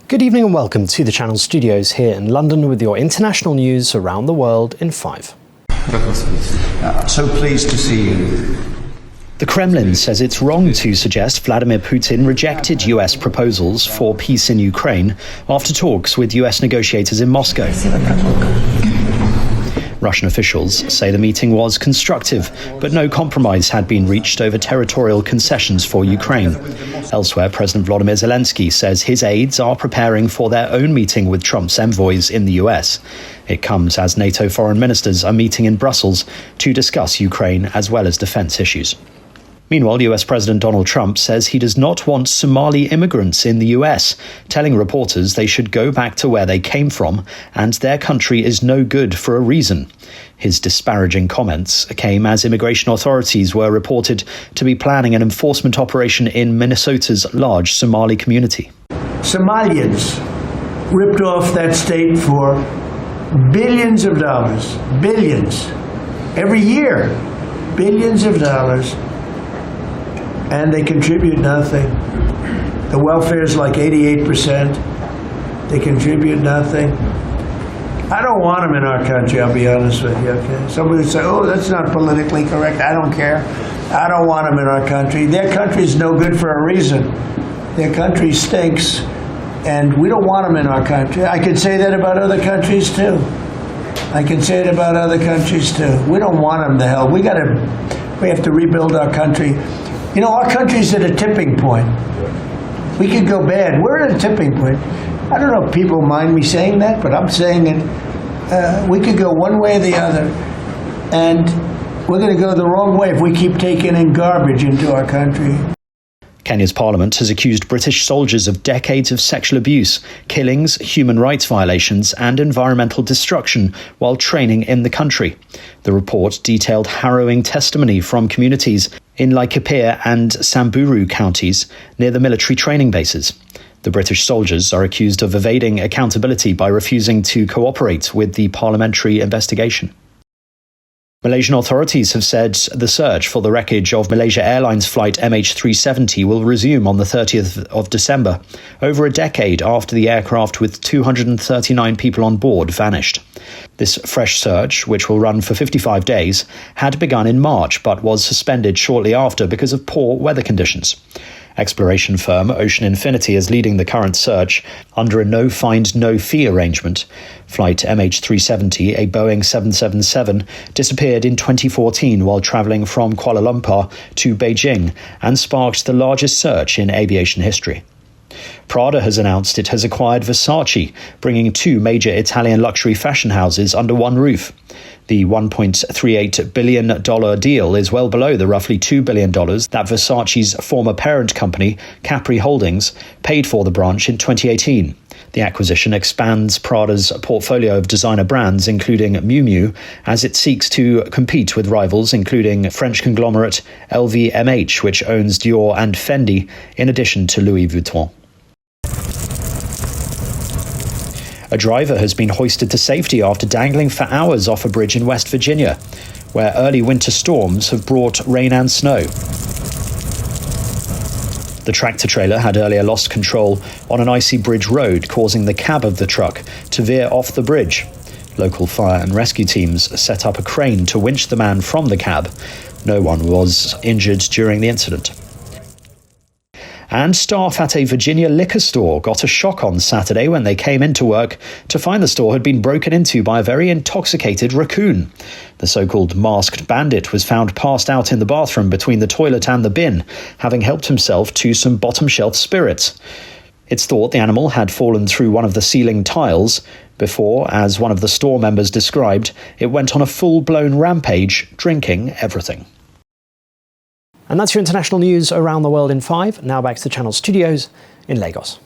Good evening and welcome to the Channel Studios here in London with your international news around the world in 5. So pleased to see you. The Kremlin says it's wrong to suggest Vladimir Putin rejected US proposals for peace in Ukraine after talks with US negotiators in Moscow. Russian officials say the meeting was constructive, but no compromise had been reached over territorial concessions for Ukraine. Elsewhere, President Volodymyr Zelensky says his aides are preparing for their own meeting with Trump's envoys in the US. It comes as NATO foreign ministers are meeting in Brussels to discuss Ukraine as well as defense issues. Meanwhile, US President Donald Trump says he does not want Somali immigrants in the US, telling reporters they should go back to where they came from and their country is no good for a reason. His disparaging comments came as immigration authorities were reported to be planning an enforcement operation in Minnesota's large Somali community. Somalians ripped off that state for billions of dollars, billions, every year, billions of dollars. And they contribute nothing. The welfare is like 88%. They contribute nothing. I don't want them in our country, I'll be honest with you, okay? Somebody would say, oh, that's not politically correct. I don't care. I don't want them in our country. Their country's no good for a reason. Their country stinks, and we don't want them in our country. I can say that about other countries, too. I can say it about other countries, too. We don't want them to hell. We have to rebuild our country. You know, our country's at a tipping point. We could go bad. We're at a tipping point. I don't know if people mind me saying that, but I'm saying it. We could go one way or the other, and we're going to go the wrong way if we keep taking in garbage into our country. Kenya's parliament has accused British soldiers of decades of sexual abuse, killings, human rights violations and environmental destruction while training in the country. The report detailed harrowing testimony from communities in Laikipia and Samburu counties near the military training bases. The British soldiers are accused of evading accountability by refusing to cooperate with the parliamentary investigation. Malaysian authorities have said the search for the wreckage of Malaysia Airlines flight MH370 will resume on the 30th of December, over a decade after the aircraft with 239 people on board vanished. This fresh search, which will run for 55 days, had begun in March but was suspended shortly after because of poor weather conditions. Exploration firm Ocean Infinity is leading the current search under a no-find, no-fee arrangement. Flight MH370, a Boeing 777, disappeared in 2014 while travelling from Kuala Lumpur to Beijing and sparked the largest search in aviation history. Prada has announced it has acquired Versace, bringing two major Italian luxury fashion houses under one roof. The $1.38 billion deal is well below the roughly $2 billion that Versace's former parent company, Capri Holdings, paid for the branch in 2018. The acquisition expands Prada's portfolio of designer brands, including Miu Miu, as it seeks to compete with rivals including French conglomerate LVMH, which owns Dior and Fendi, in addition to Louis Vuitton. A driver has been hoisted to safety after dangling for hours off a bridge in West Virginia, where early winter storms have brought rain and snow. The tractor-trailer had earlier lost control on an icy bridge road, causing the cab of the truck to veer off the bridge. Local fire and rescue teams set up a crane to winch the man from the cab. No one was injured during the incident. And staff at a Virginia liquor store got a shock on Saturday when they came into work to find the store had been broken into by a very intoxicated raccoon. The so-called masked bandit was found passed out in the bathroom between the toilet and the bin, having helped himself to some bottom-shelf spirits. It's thought the animal had fallen through one of the ceiling tiles before, as one of the store members described, it went on a full-blown rampage, drinking everything. And that's your international news around the world in 5. Now back to the Channel Studios in Lagos.